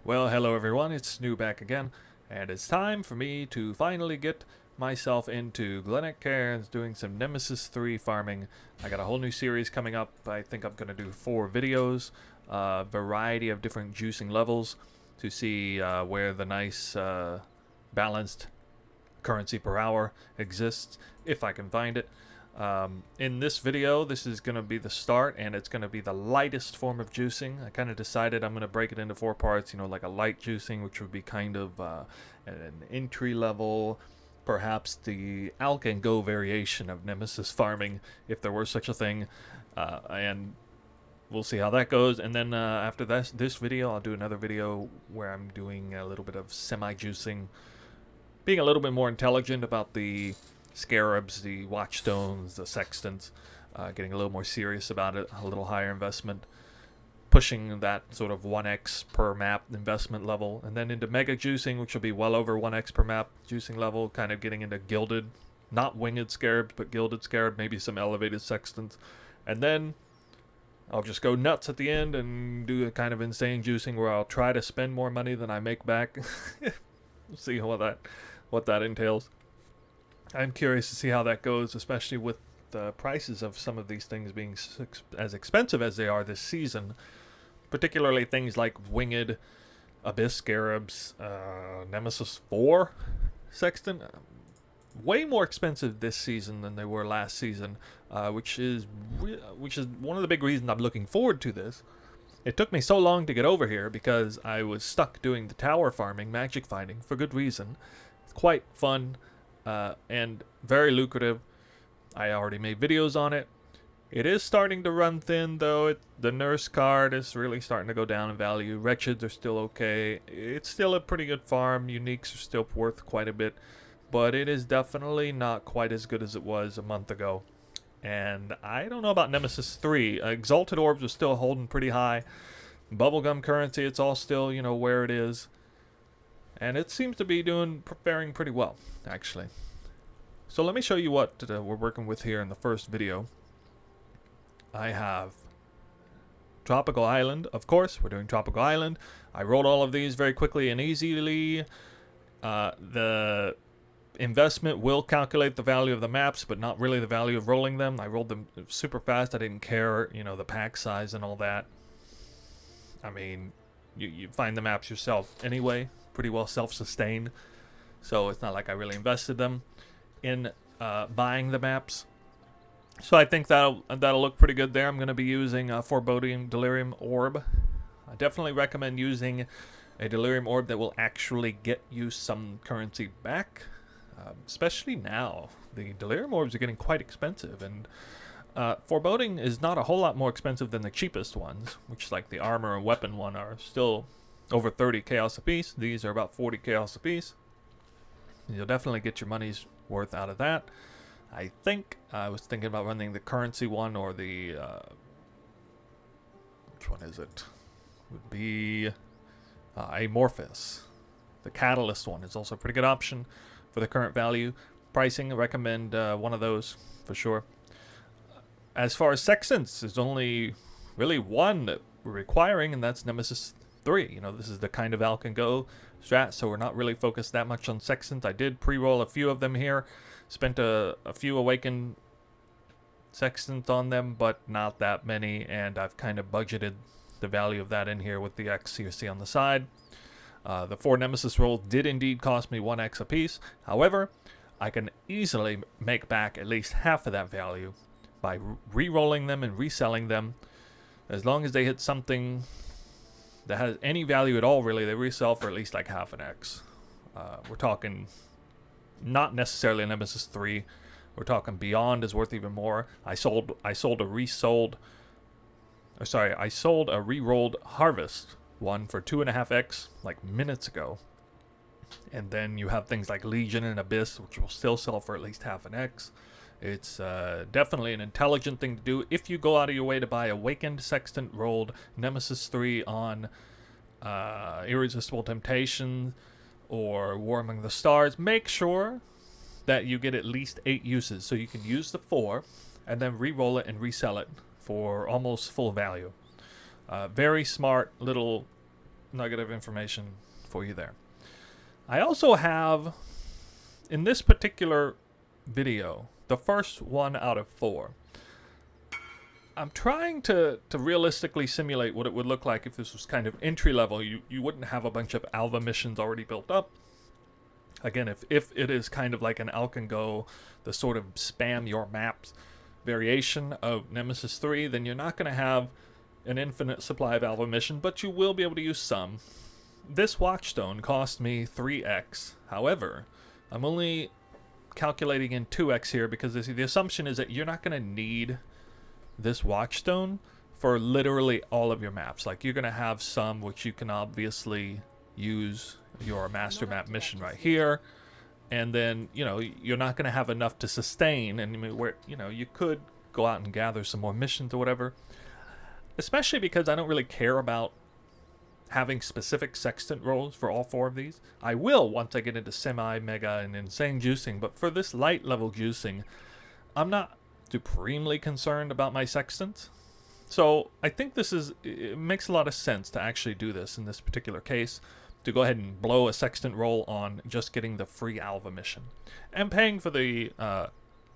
Well, hello everyone, it's Snoo back again, and it's time for me to finally get myself into Glennach Cairns doing some Nemesis 3 farming. I got a whole new series coming up. I think I'm going to do 4 videos, a variety of different juicing levels to see where the nice balanced currency per hour exists, if I can find it. In this video, this is going to be the start, and it's going to be the lightest form of juicing. I kind of decided I'm going to break it into 4 parts, you know, like a light juicing, which would be kind of an entry level, perhaps the Alk and Go variation of Nemesis farming, if there were such a thing, and we'll see how that goes. And then after this video, I'll do another video where I'm doing a little bit of semi-juicing, being a little bit more intelligent about the Scarabs, the Watchstones, the Sextants, getting a little more serious about it, a little higher investment, pushing that sort of 1x per map investment level, and then into mega juicing, which will be well over 1x per map juicing level, kind of getting into gilded, not winged Scarabs, but gilded Scarab, maybe some elevated Sextants, and then I'll just go nuts at the end and do a kind of insane juicing where I'll try to spend more money than I make back. We'll see what that entails. I'm curious to see how that goes, especially with the prices of some of these things being as expensive as they are this season. Particularly things like Winged, Abyss Scarabs, Nemesis 4 Sextant. Way more expensive this season than they were last season, which is one of the big reasons I'm looking forward to this. It took me so long to get over here because I was stuck doing the tower farming, magic finding, for good reason. It's quite fun. And very lucrative. I already made videos on it. It is starting to run thin, though. The nurse card is really starting to go down in value. Wretcheds are still okay. It's still a pretty good farm. Uniques are still worth quite a bit. But it is definitely not quite as good as it was a month ago. And I don't know about Nemesis 3. Exalted Orbs are still holding pretty high. Bubblegum currency, it's all still, you know, where it is. And it seems to be faring pretty well, actually. So let me show you what we're working with here in the first video. I have Tropical Island, of course. We're doing Tropical Island. I rolled all of these very quickly and easily. The investment will calculate the value of the maps, but not really the value of rolling them. I rolled them super fast. I didn't care, you know, the pack size and all that. I mean, you find the maps yourself anyway. Pretty well self-sustained, so it's not like I really invested them in buying the maps. So I think that'll look pretty good there. I'm going to be using a Foreboding Delirium Orb. I definitely recommend using a Delirium Orb that will actually get you some currency back, especially now. The Delirium Orbs are getting quite expensive, and Foreboding is not a whole lot more expensive than the cheapest ones, which like the armor and weapon one are still over 30 chaos apiece. These are about 40 chaos apiece. You'll definitely get your money's worth out of that. I think I was thinking about running the currency one or the which one is it? Would be Amorphous. The catalyst one is also a pretty good option for the current value pricing. I recommend one of those for sure. As far as Sextants, there's only really one that we're requiring, and that's Nemesis 3. You know, this is the kind of Alk and Go strat, so we're not really focused that much on Sextants. I did pre-roll a few of them here, spent a few Awakened Sextants on them, but not that many, and I've kind of budgeted the value of that in here with the X you see on the side. The 4 Nemesis rolls did indeed cost me 1x a piece. However, I can easily make back at least half of that value by re-rolling them and reselling them. As long as they hit something that has any value at all, really, they resell for at least like half an X. We're talking not necessarily a Nemesis 3. We're talking Beyond is worth even more. I sold a re-rolled Harvest one for 2.5x like minutes ago. And then you have things like Legion and Abyss, which will still sell for at least half an X. It's definitely an intelligent thing to do. If you go out of your way to buy Awakened Sextant rolled Nemesis 3 on Irresistible Temptation or War Among the Stars, make sure that you get at least 8 uses. So you can use the 4 and then re-roll it and resell it for almost full value. Very smart little nugget of information for you there. I also have, in this particular video, the first one out of 4. I'm trying to realistically simulate what it would look like if this was kind of entry level. You wouldn't have a bunch of alpha missions already built up. Again, if it is kind of like an Alcan Go, the sort of spam your maps variation of Nemesis 3, then you're not going to have an infinite supply of alpha mission, but you will be able to use some. This Watchstone cost me 3x. However, I'm only calculating in 2x here because the assumption is that you're not going to need this Watchstone for literally all of your maps. Like, you're going to have some which you can obviously use your master map mission right here, and then, you know, you're not going to have enough to sustain, and where, you know, you could go out and gather some more missions or whatever, especially because I don't really care about having specific sextant roles for all 4 of these. I will once I get into semi, mega, and insane juicing, but for this light level juicing, I'm not supremely concerned about my sextants. So I think it makes a lot of sense to actually do this in this particular case, to go ahead and blow a sextant roll on just getting the free alpha mission and paying for the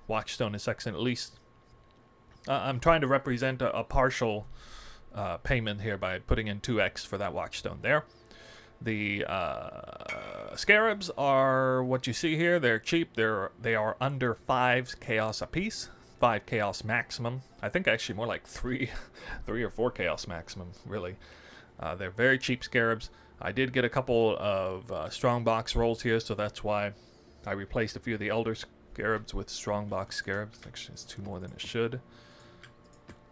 Watchstone and sextant at least. I'm trying to represent a partial payment here by putting in 2x for that Watchstone there. The Scarabs are what you see here. They're cheap. They are under 5 chaos apiece. 5 chaos maximum. I think actually more like 3 or 4 chaos maximum, really. They're very cheap Scarabs. I did get a couple of strongbox rolls here, so that's why I replaced a few of the Elder Scarabs with strongbox Scarabs. Actually, it's 2 more than it should.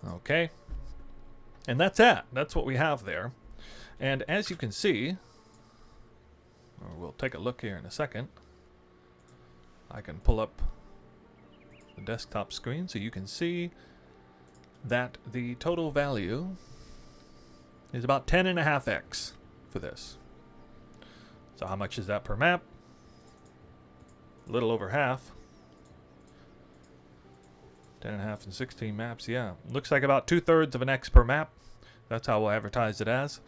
Okay. And that's it. That's what we have there. And as you can see, or we'll take a look here in a second, I can pull up the desktop screen so you can see that the total value is about 10.5x for this. So how much is that per map? A little over half. 10.5 and 16 maps, yeah. Looks like about 2/3 of an X per map. That's how we'll advertise it as.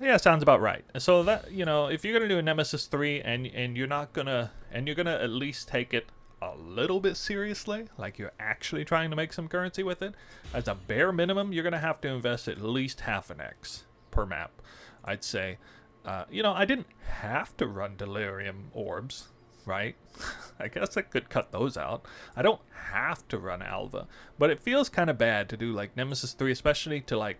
Yeah, sounds about right. So that, you know, if you're gonna do a Nemesis 3 and you're gonna at least take it a little bit seriously, like you're actually trying to make some currency with it, as a bare minimum, you're gonna have to invest at least half an X per map, I'd say. You know, I didn't have to run Delirium Orbs, right? I guess I could cut those out. I don't have to run Alva, but it feels kind of bad to do like Nemesis 3, especially to, like,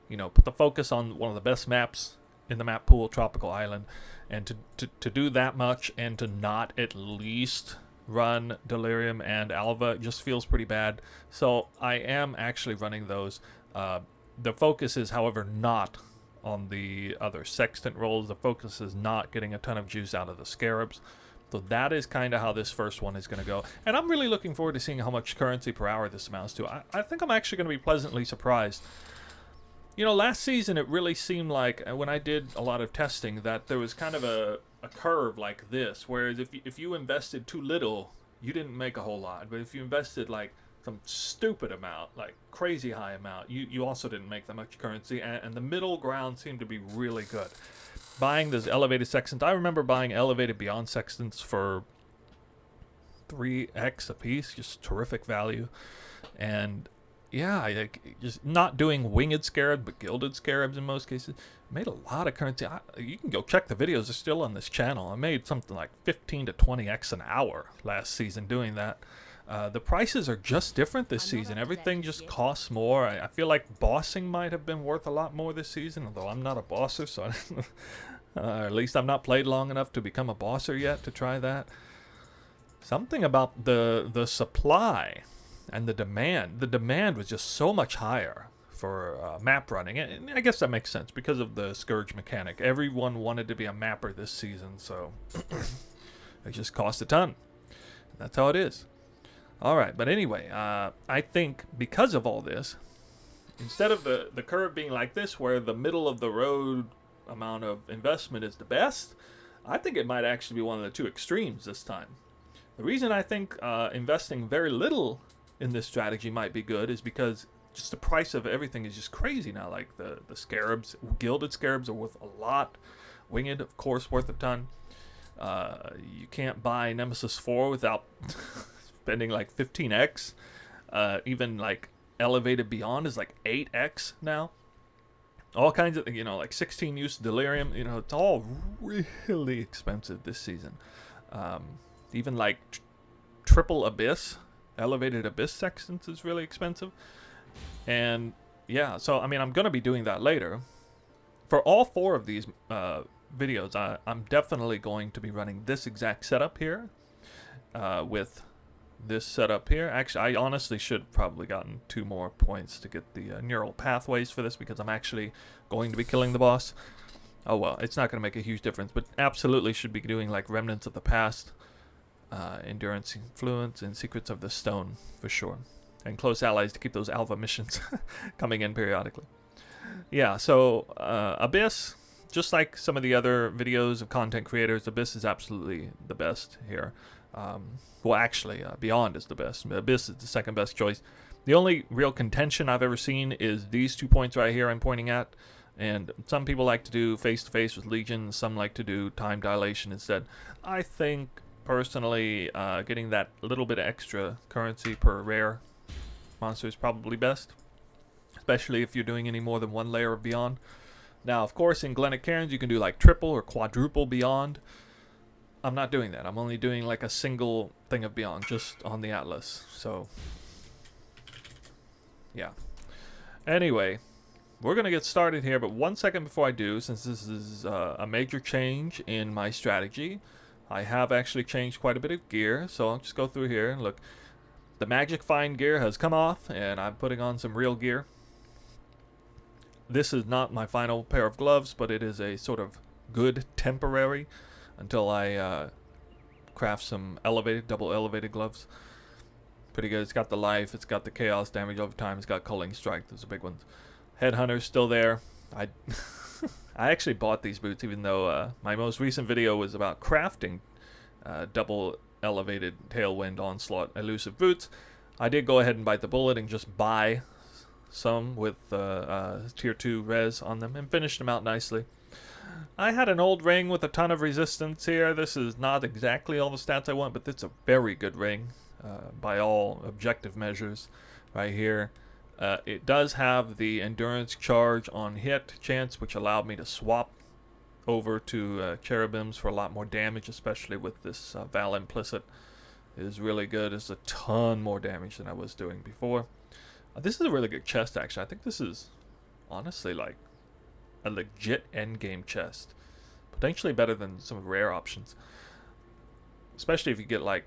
you know, put the focus on one of the best maps in the map pool, Tropical Island, and to do that much and to not at least run Delirium and Alva just feels pretty bad. So I am actually running those. The focus is, however, not on the other sextant rolls. The focus is not getting a ton of juice out of the Scarabs. So that is kind of how this first one is going to go. And I'm really looking forward to seeing how much currency per hour this amounts to. I think I'm actually going to be pleasantly surprised. You know, last season it really seemed like, when I did a lot of testing, that there was kind of a curve like this, whereas if you invested too little, you didn't make a whole lot. But if you invested like some stupid amount, like crazy high amount, you also didn't make that much currency, and the middle ground seemed to be really good. Buying those elevated sextants, I remember buying elevated beyond sextants for 3x a piece, just terrific value. And yeah, just not doing winged scarabs, but gilded scarabs in most cases. Made a lot of currency. You can go check the videos, they're still on this channel. I made something like 15 to 20x an hour last season doing that. The prices are just different this season. Everything just costs more. I feel like bossing might have been worth a lot more this season, although I'm not a bosser, so at least I've not played long enough to become a bosser yet to try that. Something about the supply and the demand. The demand was just so much higher for map running. And I guess that makes sense because of the Scourge mechanic. Everyone wanted to be a mapper this season, so it just cost a ton. That's how it is. All right, but anyway, I think because of all this, instead of the curve being like this, where the middle of the road amount of investment is the best, I think it might actually be one of the two extremes this time. The reason I think investing very little in this strategy might be good is because just the price of everything is just crazy now. Like the Scarabs, gilded Scarabs are worth a lot. Winged, of course, worth a ton. You can't buy Nemesis 4 without spending like 15x. Even like Elevated Beyond is like 8x now. All kinds of, like 16 use Delirium. It's all really expensive this season. Even like Triple Abyss, Elevated Abyss Sextants is really expensive. And yeah, so I mean, I'm going to be doing that later. For all 4 of these videos, I'm definitely going to be running this exact setup here with this setup here. Actually, I honestly should have probably gotten 2 more points to get the neural pathways for this, because I'm actually going to be killing the boss. Oh well, it's not going to make a huge difference, but absolutely should be doing like Remnants of the Past, Endurance, Influence, and Secrets of the Stone for sure. And Close Allies to keep those alpha missions coming in periodically. Yeah, so Abyss, just like some of the other videos of content creators, Abyss is absolutely the best here. Well, actually, Beyond is the best. Abyss is the second best choice. The only real contention I've ever seen is these 2 points right here I'm pointing at. And some people like to do face-to-face with Legion. Some like to do time dilation instead. I think, personally, getting that little bit of extra currency per rare monster is probably best, especially if you're doing any more than 1 layer of Beyond. Now, of course, in Glennach Cairns, you can do like triple or quadruple Beyond. I'm not doing that. I'm only doing like a single thing of Beyond, just on the Atlas. So, yeah. Anyway, we're going to get started here, but 1 second before I do, since this is a major change in my strategy, I have actually changed quite a bit of gear. So I'll just go through here and look. The Magic Find gear has come off, and I'm putting on some real gear. This is not my final pair of gloves, but it is a sort of good temporary until I craft some double elevated gloves. Pretty good. It's got the life, it's got the chaos damage over time, it's got culling strike. Those are big ones. Headhunter's still there. I actually bought these boots, even though my most recent video was about crafting double elevated tailwind onslaught elusive boots. I did go ahead and bite the bullet and just buy some with tier 2 res on them and finished them out nicely. I had an old ring with a ton of resistance here. This is not exactly all the stats I want, but it's a very good ring by all objective measures right here. It does have the endurance charge on hit chance, which allowed me to swap over to cherubims for a lot more damage, especially with this Val implicit. It is really good. It's a ton more damage than I was doing before. This is a really good chest, actually. I think this is honestly like a legit endgame chest. Potentially better than some rare options. Especially if you get like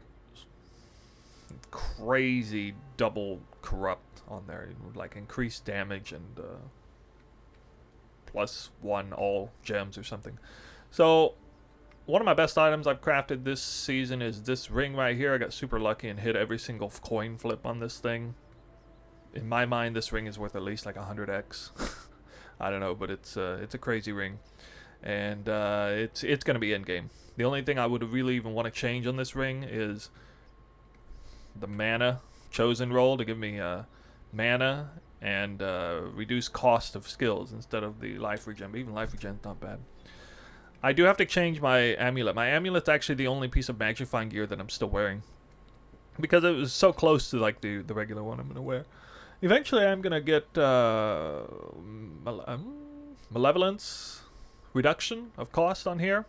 crazy double corrupt on there. Like increased damage and +1 all gems or something. So one of my best items I've crafted this season is this ring right here. I got super lucky and hit every single coin flip on this thing. In my mind, this ring is worth at least like 100x. I don't know, but it's a crazy ring, and it's gonna be end game. The only thing I would really even want to change on this ring is the mana chosen roll to give me mana and reduce cost of skills instead of the life regen. But even life regen's not bad. I do have to change my amulet. My amulet's actually the only piece of Magic Find gear that I'm still wearing, because it was so close to like the regular one I'm gonna wear. Eventually, I'm gonna get malevolence reduction of cost on here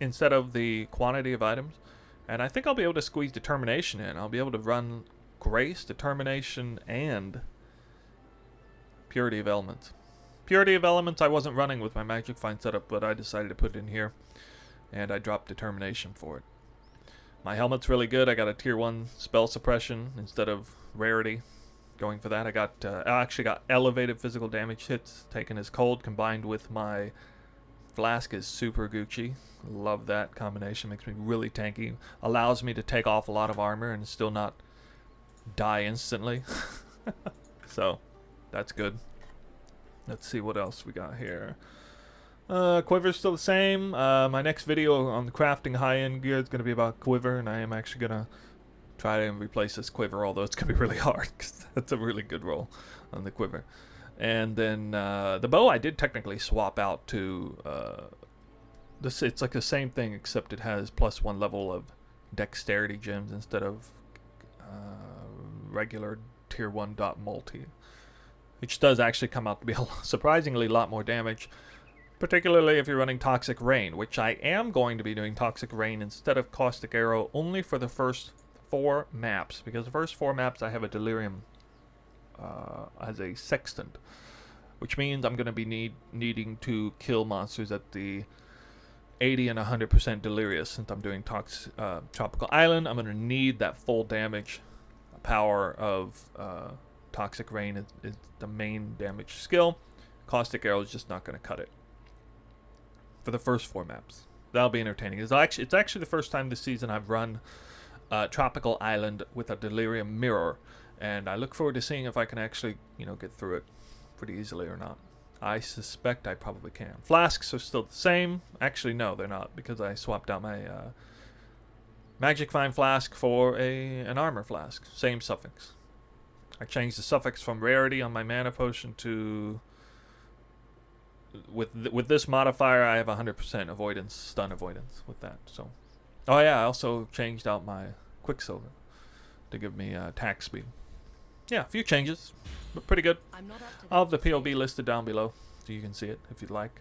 instead of the quantity of items, and I think I'll be able to squeeze determination in. I'll be able to run grace, determination, and purity of elements. Purity of elements I wasn't running with my Magic Find setup, but I decided to put it in here, and I dropped determination for it. My helmet's really good. I got a tier 1 spell suppression instead of rarity. Going for that, I actually got elevated physical damage hits taken as cold, combined with my flask is super Gucci. Love that combination. Makes me really tanky. Allows me to take off a lot of armor and still not die instantly. So that's good. Let's see what else we got here. Quiver's still the same. My next video on the crafting high-end gear is going to be about Quiver, and I am actually going to try to replace this Quiver, although it's going to be really hard, because that's a really good roll. on the quiver. And then the bow I did technically swap out to this. It's like the same thing except it has +1 level of dexterity gems instead of regular tier 1 dot multi, which does actually come out to be a surprisingly lot more damage, particularly if you're running Toxic Rain, which I am going to be doing Toxic Rain instead of Caustic Arrow only for the first 4 maps, because the first 4 maps I have a Delirium as a Sextant, which means I'm going to be needing to kill monsters at the 80 and 100% Delirious. Since I'm doing Tropical Island, I'm going to need that full damage power of Toxic Rain is the main damage skill. Caustic Arrow is just not going to cut it for the first 4 maps. That'll be entertaining. It's actually the first time this season I've run Tropical Island with a Delirium Mirror, and I look forward to seeing if I can actually, get through it pretty easily or not. I suspect I probably can. Flasks are still the same. Actually, no, they're not, because I swapped out my Magic Find Flask for an Armor Flask. Same suffix. I changed the suffix from rarity on my mana potion to... With this modifier, I have 100% avoidance, stun avoidance with that. So, oh yeah, I also changed out my Quicksilver to give me attack speed. Yeah, a few changes, but pretty good. I'll have the POV listed down below, so you can see it if you'd like.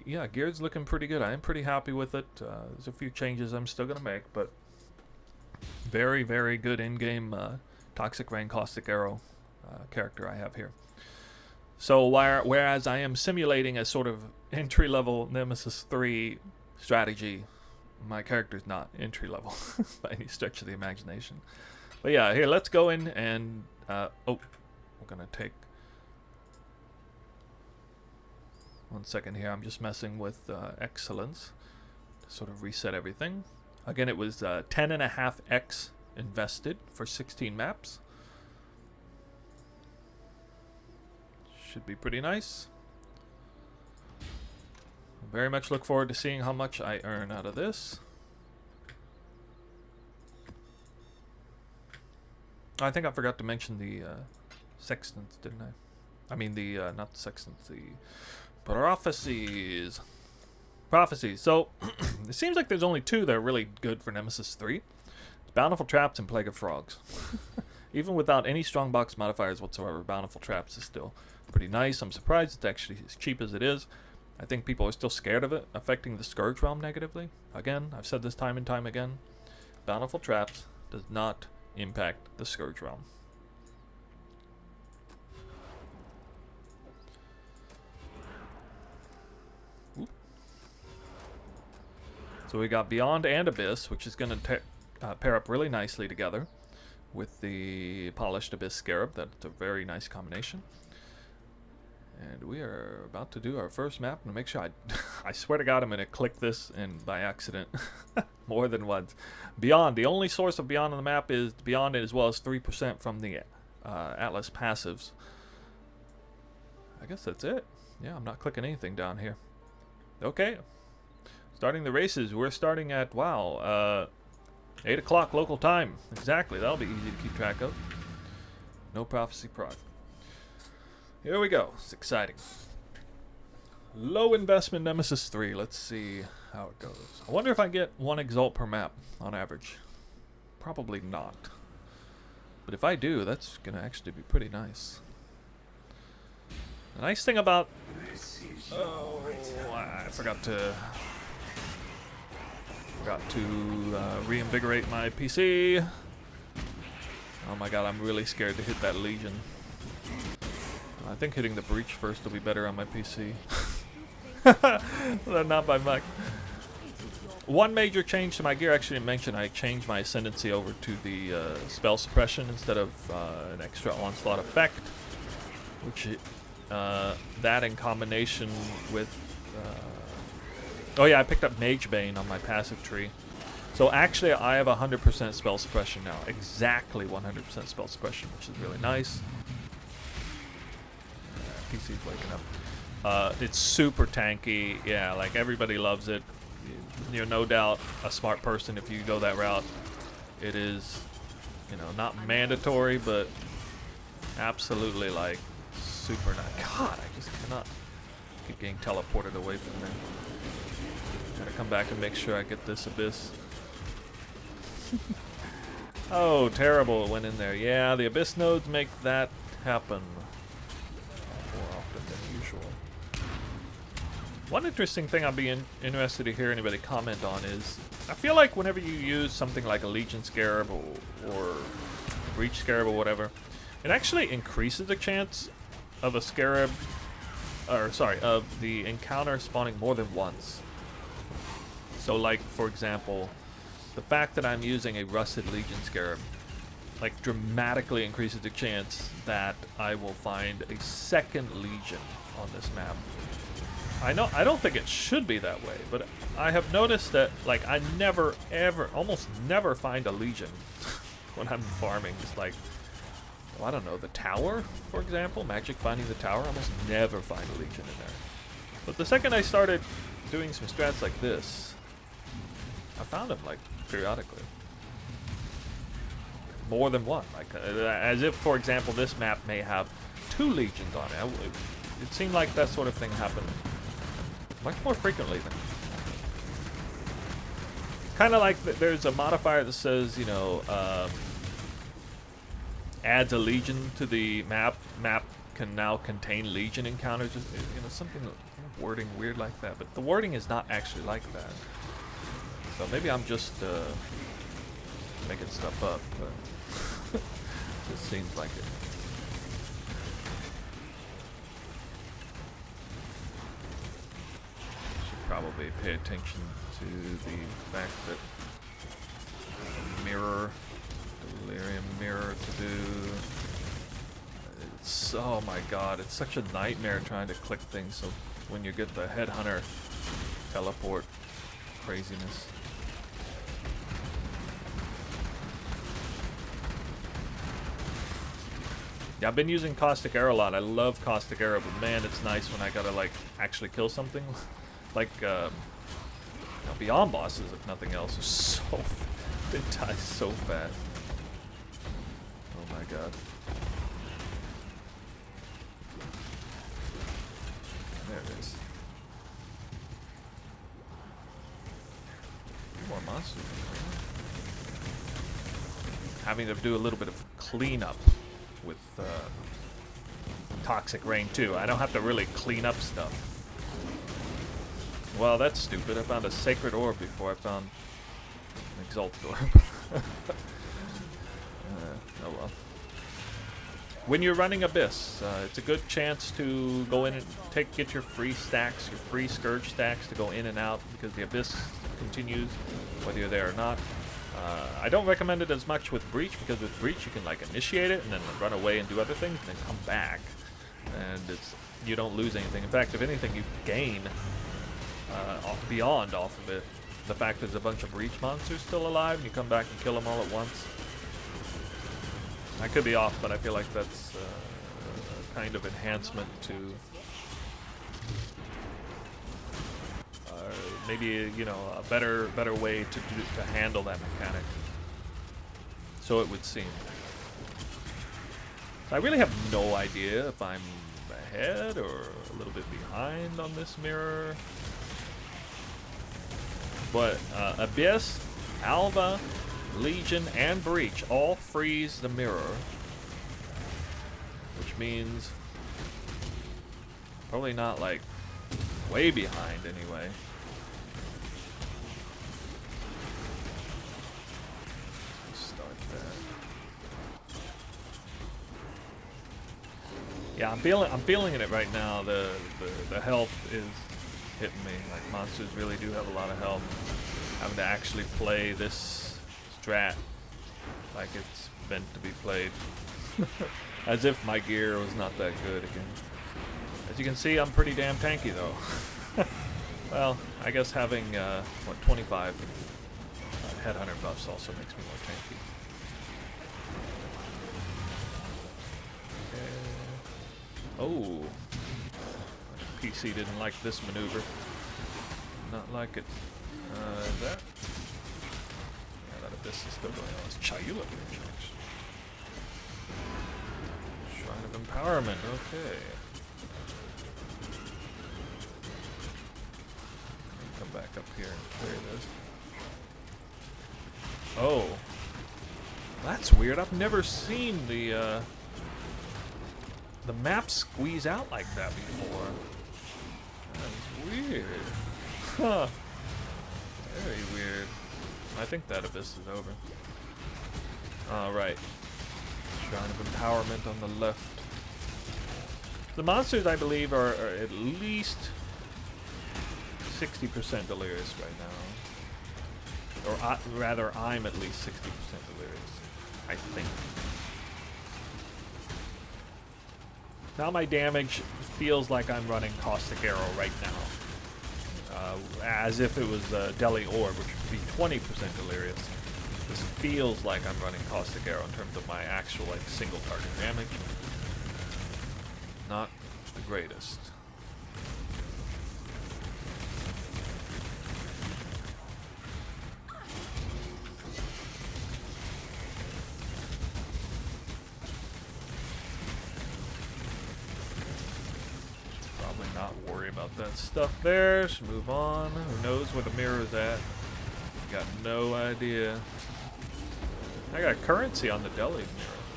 Yeah, gear's looking pretty good. I am pretty happy with it. There's a few changes I'm still gonna make, but very, very good in-game Toxic Rain Caustic Arrow character I have here. So whereas I am simulating a sort of entry-level Nemesis 3 strategy, my character's not entry-level by any stretch of the imagination. But yeah, here, let's go in and... we're going to take... One second here, I'm just messing with Excellence to sort of reset everything. Again, it was 10.5x invested for 16 maps. Should be pretty nice. Very much look forward to seeing how much I earn out of this. I think I forgot to mention the Sextants, didn't I? I mean the, not the Sextants, the Prophecies. Prophecies. So, it seems like there's only 2 that are really good for Nemesis 3. It's Bountiful Traps and Plague of Frogs. Even without any strongbox modifiers whatsoever, Bountiful Traps is still pretty nice. I'm surprised it's actually as cheap as it is. I think people are still scared of it affecting the Scourge Realm negatively. Again, I've said this time and time again. Bountiful Traps does not impact the Scourge Realm. Oop. So we got Beyond and Abyss, which is going to pair up really nicely together with the Polished Abyss Scarab. That's a very nice combination. And we are about to do our first map. And make sure I swear to God, I'm going to click this and by accident more than once. Beyond. The only source of Beyond on the map is Beyond, as well as 3% from the Atlas passives. I guess that's it. Yeah, I'm not clicking anything down here. Okay. Starting the races. We're starting at, wow, 8 o'clock local time. Exactly. That'll be easy to keep track of. No Prophecy Prog. Here we go. It's exciting. Low investment Nemesis 3. Let's see how it goes. I wonder if I get 1 Exalt per map on average. Probably not. But if I do, that's going to actually be pretty nice. The nice thing about... Oh, I forgot to reinvigorate my PC. Oh my god, I'm really scared to hit that Legion. I think hitting the Breach first will be better on my PC. Not by much. One major change to my gear, actually didn't mention, I changed my Ascendancy over to the Spell Suppression instead of an extra Onslaught effect. Which, that in combination with... oh yeah, I picked up Mage Bane on my passive tree. So actually I have 100% Spell Suppression now. Exactly 100% Spell Suppression, which is really nice. PC's waking up. It's super tanky. Yeah, like everybody loves it. You're no doubt a smart person if you go that route. It is, not mandatory, but Absolutely, like, super nice. God, I just cannot keep getting teleported away from there. Gotta come back and make sure I get this abyss. Oh, terrible, it went in there. Yeah, the abyss nodes make that happen more often than usual. One interesting thing I'd be interested to hear anybody comment on is, I feel like whenever you use something like a Legion Scarab or Breach Scarab or whatever, it actually increases the chance of a Scarab, or sorry, of the encounter spawning more than once. So like, for example, the fact that I'm using a Rusted Legion Scarab, like, dramatically increases the chance that I will find a second Legion on this map. I don't think it should be that way, but I have noticed that, like, I never, ever, almost never find a Legion when I'm farming. It's like, well, I don't know, the tower, for example, magic finding the tower, I almost never find a Legion in there. But the second I started doing some strats like this, I found them, like, periodically. More than one. Like, as if, for example, this map may have 2 Legions on it. It seemed like that sort of thing happened much more frequently than. Kind of like there's a modifier that says, you know, adds a Legion to the map. Map can now contain Legion encounters. Just, you know, something wording weird like that. But the wording is not actually like that. So maybe I'm just making stuff up. But it seems like it. Probably pay attention to the fact that mirror, delirium mirror to do. It's, oh my god, it's such a nightmare trying to click things. So when you get the headhunter teleport craziness. Yeah, I've been using Caustic Arrow a lot. I love Caustic Arrow, but man, it's nice when I gotta, like, actually kill something. Like, you know, Beyond bosses, if nothing else, are so they die so fast. Oh my god. There it is. More monsters. Having to do a little bit of cleanup with Toxic Rain too. I don't have to really clean up stuff. Well, that's stupid. I found a Sacred Orb before I found an Exalted Orb. Oh well. When you're running Abyss, it's a good chance to go in and get your free stacks, your free Scourge stacks to go in and out, because the Abyss continues whether you're there or not. I don't recommend it as much with Breach, because with Breach you can, like, initiate it and then run away and do other things and then come back, and you don't lose anything. In fact, if anything, you gain beyond off of it. The fact there's a bunch of Breach monsters still alive and you come back and kill them all at once. I could be off, but I feel like that's a kind of enhancement to maybe, you know, a better way to handle that mechanic. So it would seem. I really have no idea if I'm ahead or a little bit behind on this mirror. But Abyss, Alva, Legion, and Breach all freeze the mirror, which means probably not, like, way behind anyway. Let's start that. Yeah, I'm feeling it right now. The health is hitting me. Like, monsters really do have a lot of health. Having to actually play this strat like it's meant to be played. As if my gear was not that good again. As you can see, I'm pretty damn tanky though. Well, I guess having, 25 headhunter buffs also makes me more tanky. Oh. PC didn't like this maneuver. Not like it. That? Yeah, that Abyss is still going on. It's Chayula. empowerment. Okay. Come back up here. There it is. Oh. That's weird. I've never seen the map squeeze out like that before. That's weird. Huh. Very weird. I think that abyss is over. Alright. Shrine of Empowerment on the left. The monsters, I believe, are at least 60% delirious right now. Or rather, I'm at least 60% delirious. I think. Now my damage feels like I'm running Caustic Arrow right now. As if it was a Deli Orb, which would be 20% delirious. This feels like I'm running Caustic Arrow in terms of my actual, like, single target damage. Not the greatest. Probably not worry about that stuff there. Just move on. Who knows where the mirror is at? Got no idea. I got currency on the deli mirror.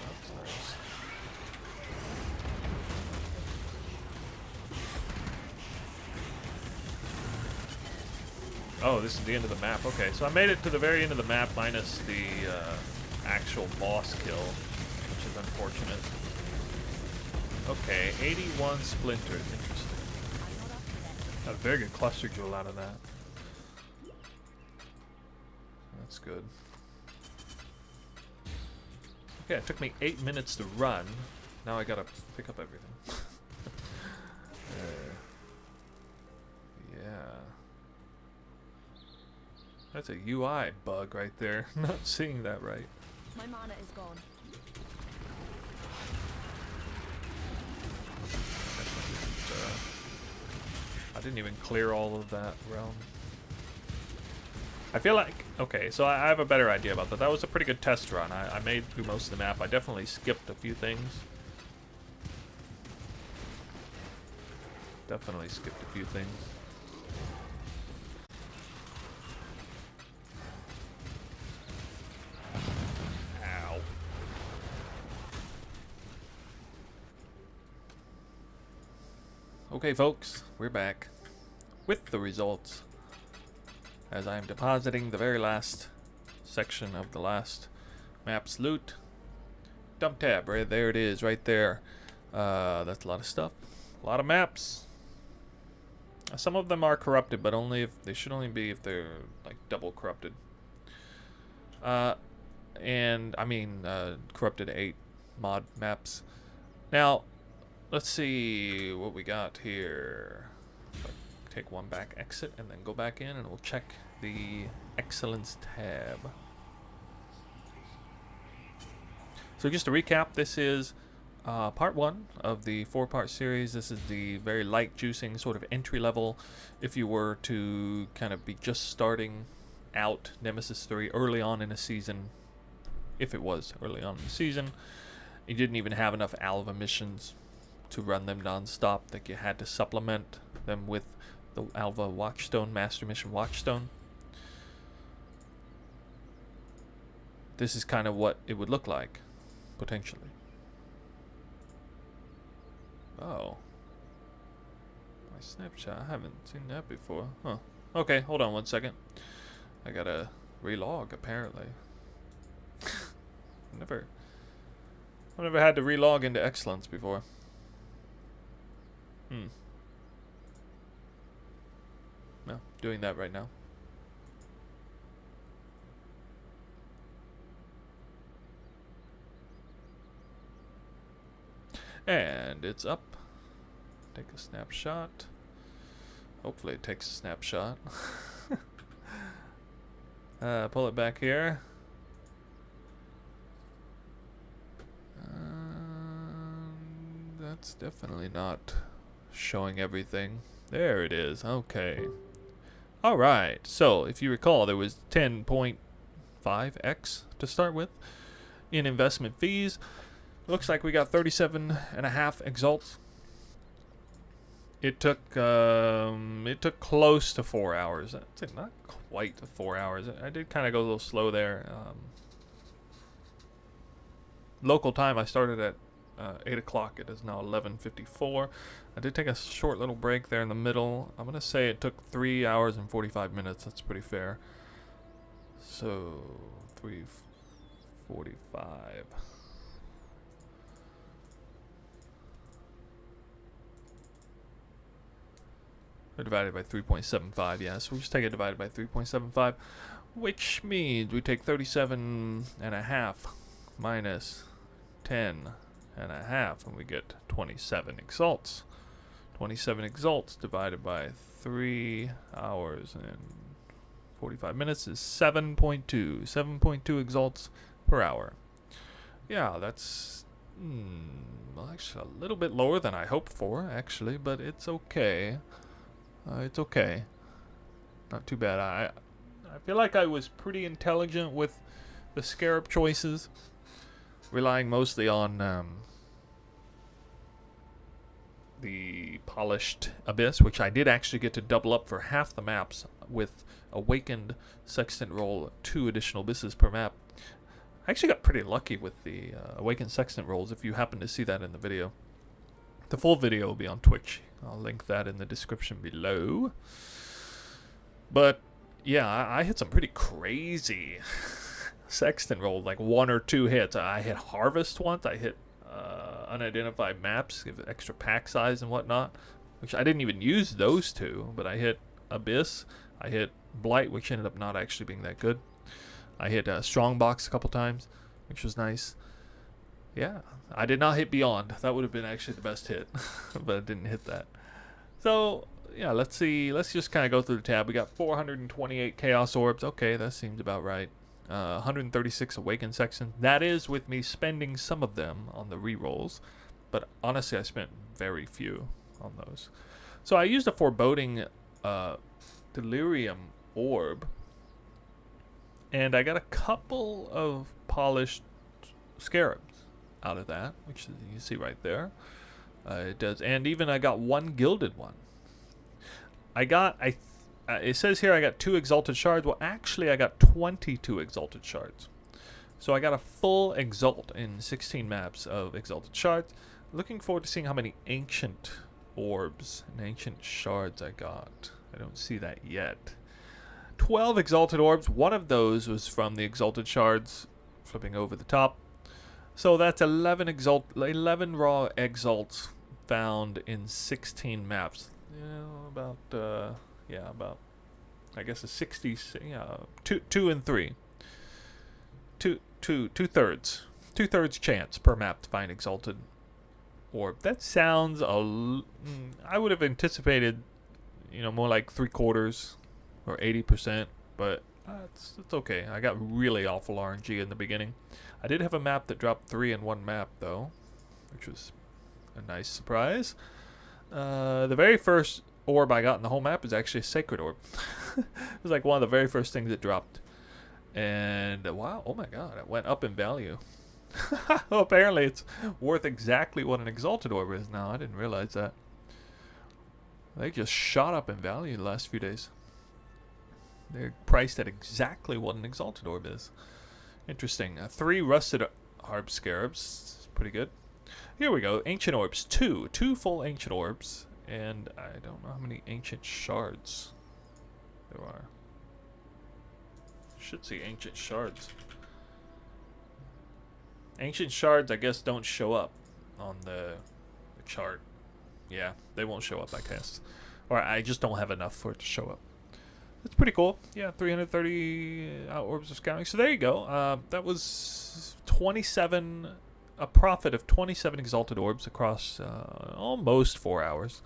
That's nice. Oh, this is the end of the map. Okay, so I made it to the very end of the map minus the actual boss kill, which is unfortunate. Okay, 81 splinters. Interesting. Got a very good cluster jewel out of that. That's good. Okay, it took me 8 minutes to run. Now I gotta pick up everything. Yeah. That's a UI bug right there. Not seeing that right. My mana is gone. I didn't even clear all of that realm. I feel like, okay, so I have a better idea about that. That was a pretty good test run. I made through most of the map. I definitely skipped a few things. Definitely skipped a few things. Ow. Okay, folks, we're back with the results. As I am depositing the very last section of the last map's loot. Dump tab, right there it is, right there. That's a lot of stuff. A lot of maps. Some of them are corrupted, but only if they should only be if they're like double corrupted. And I mean corrupted 8 mod maps. Now, let's see what we got here. Take one back, exit, and then go back in, and we'll check the Excellence tab. So just to recap, this is part 1 of the 4-part series. This is the very light juicing sort of entry level. If you were to kind of be just starting out Nemesis 3 early on in a season, if it was early on in the season, you didn't even have enough Alva missions to run them non-stop, that you had to supplement them with the Alva Watchstone, Master Mission Watchstone. This is kind of what it would look like, potentially. Oh. My snapshot, I haven't seen that before. Huh. Okay, hold on one second. I gotta relog, apparently. I've never had to relog into Excellence before. No, doing that right now. And it's up. Take a snapshot. Hopefully it takes a snapshot. Pull it back here. That's definitely not showing everything. There it is. Okay. Alright. So, if you recall, there was 10.5x to start with in investment fees. Looks like we got 37.5 exalts. It took close to 4 hours. That's not quite 4 hours. I did kind of go a little slow there. Local time, I started at 8 o'clock. It is now 11:54. I did take a short little break there in the middle. I'm going to say it took 3 hours and 45 minutes. That's pretty fair. So, 3:45. Divided by 3.75, yeah, so we just take it divided by 3.75, which means we take 37.5 minus 10.5, and we get 27 exalts. 27 exalts divided by 3 hours and 45 minutes is 7.2. 7.2 exalts per hour. Yeah, that's well, actually a little bit lower than I hoped for, actually, but it's okay. It's okay. Not too bad. I feel like I was pretty intelligent with the Scarab choices, relying mostly on the Polished Abyss, which I did actually get to double up for half the maps with Awakened Sextant roll, 2 additional abysses per map. I actually got pretty lucky with the Awakened Sextant rolls, if you happen to see that in the video. The full video will be on Twitch. I'll link that in the description below. But yeah, I hit some pretty crazy sextant rolls, like 1 or 2 hits. I hit Harvest once. I hit Unidentified Maps, give it extra pack size and whatnot, which I didn't even use those 2. But I hit Abyss. I hit Blight, which ended up not actually being that good. I hit Strongbox a couple times, which was nice. Yeah, I did not hit Beyond. That would have been actually the best hit, but I didn't hit that. So, yeah, let's see. Let's just kind of go through the tab. We got 428 Chaos Orbs. Okay, that seems about right. 136 Awakened Sextants. That is with me spending some of them on the rerolls, but honestly, I spent very few on those. So I used a Foreboding Delirium Orb, and I got a couple of Polished Scarabs out of that, which you see right there. It does, and even I got 1 gilded one. It says here I got 2 exalted shards. Well, actually, I got 22 exalted shards. So I got a full exalt in 16 maps of exalted shards. Looking forward to seeing how many ancient orbs and ancient shards I got. I don't see that yet. 12 exalted orbs. One of those was from the exalted shards, flipping over the top. So that's 11 raw exalts found in 16 maps. About I guess a 60. Yeah, 2 and 3. Two-thirds chance per map to find exalted orb. That sounds I would have anticipated, more like 3/4 or 80%, but it's okay. I got really awful RNG in the beginning. I did have a map that dropped 3 in 1 map, though, which was a nice surprise. The very first orb I got in the whole map is actually a Sacred Orb. It was like one of the very first things that dropped. And, wow, oh my god, it went up in value. Well, apparently it's worth exactly what an Exalted Orb is now. I didn't realize that. They just shot up in value the last few days. They're priced at exactly what an Exalted Orb is. Interesting. 3 Rusted Harp Scarabs. Pretty good. Here we go. Ancient Orbs. 2 full Ancient Orbs. And I don't know how many Ancient Shards there are. Should see Ancient Shards. Ancient Shards, I guess, don't show up on the chart. Yeah, they won't show up, I guess. Or I just don't have enough for it to show up. That's pretty cool. Yeah, 330 orbs of scouting. So there you go. That was 27, a profit of 27 exalted orbs across almost 4 hours.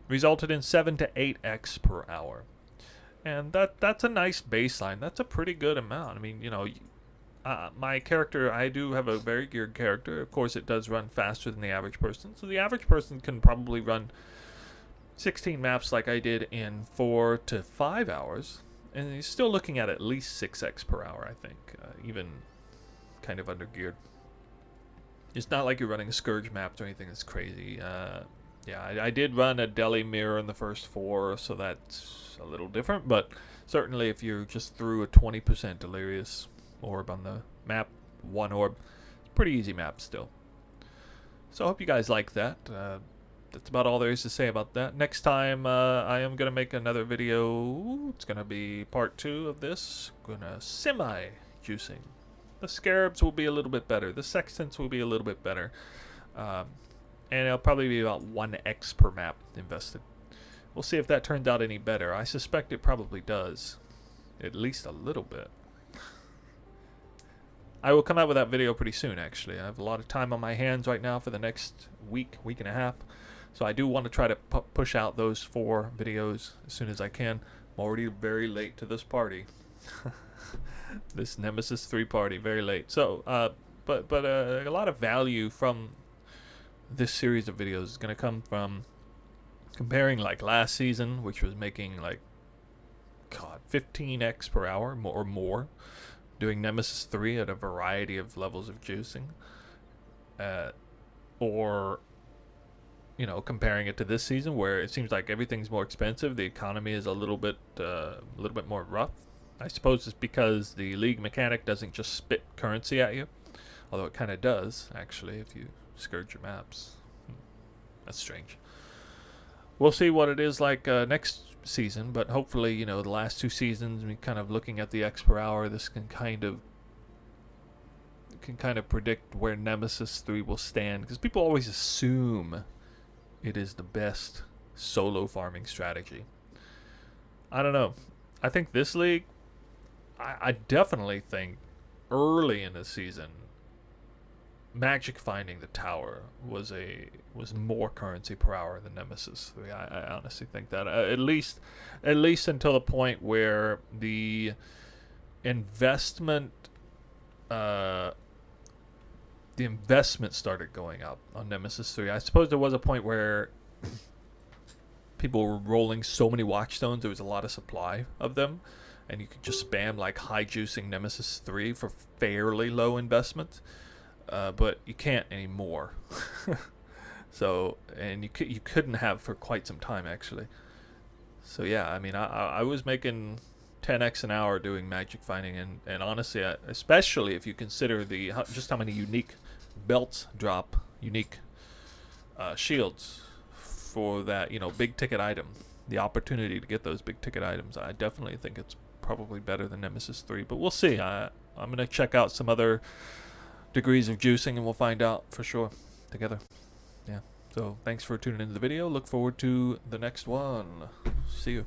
Resulted in 7 to 8x per hour. And that's a nice baseline. That's a pretty good amount. I mean, my character, I do have a very geared character. Of course, it does run faster than the average person. So the average person can probably run 16 maps like I did in 4 to 5 hours, and he's still looking at least 6x per hour, I think, even kind of under geared. It's not like you're running Scourge maps or anything that's crazy. Yeah, I did run a Deli mirror in the first 4, so that's a little different, but certainly if you just threw a 20% Delirious orb on the map, 1 orb, it's a pretty easy map still. So I hope you guys like that. That's about all there is to say about that. Next time, I am going to make another video. It's going to be part 2 of this. Going to semi-juicing. The Scarabs will be a little bit better. The Sextants will be a little bit better. And it'll probably be about 1x per map invested. We'll see if that turns out any better. I suspect it probably does. At least a little bit. I will come out with that video pretty soon, actually. I have a lot of time on my hands right now for the next week and a half. So I do want to try to push out those 4 videos as soon as I can. I'm already very late to this party. This Nemesis 3 party, very late. So, but a lot of value from this series of videos is going to come from comparing like last season, which was making like, God, 15x per hour or more, doing Nemesis 3 at a variety of levels of juicing, or you know, comparing it to this season where it seems like everything's more expensive. The economy is a little bit more rough. I suppose it's because the League mechanic doesn't just spit currency at you, although it kind of does actually if you Scourge your maps. That's strange. We'll see what it is like next season, but hopefully, you know, the last 2 seasons, we kind of looking at the X per hour, this can kind of predict where Nemesis 3 will stand, because people always assume it is the best solo farming strategy. I don't know. I think this league, I definitely think early in the season, Magic finding the tower was more currency per hour than Nemesis 3. I honestly think that at least until the point where the investment started going up on Nemesis 3. I suppose there was a point where people were rolling so many Watchstones, there was a lot of supply of them, and you could just spam like high juicing Nemesis 3 for fairly low investment. But you can't anymore. So, and you couldn't have for quite some time actually. So yeah, I mean, I was making 10x an hour doing magic finding, and honestly, especially if you consider just how many unique belts drop, unique shields for that, you know, big ticket item. The opportunity to get those big ticket items, I definitely think it's probably better than Nemesis 3. But we'll see. I'm gonna check out some other degrees of juicing and we'll find out for sure together. Yeah, so thanks for tuning into the video. Look forward to the next one. See you.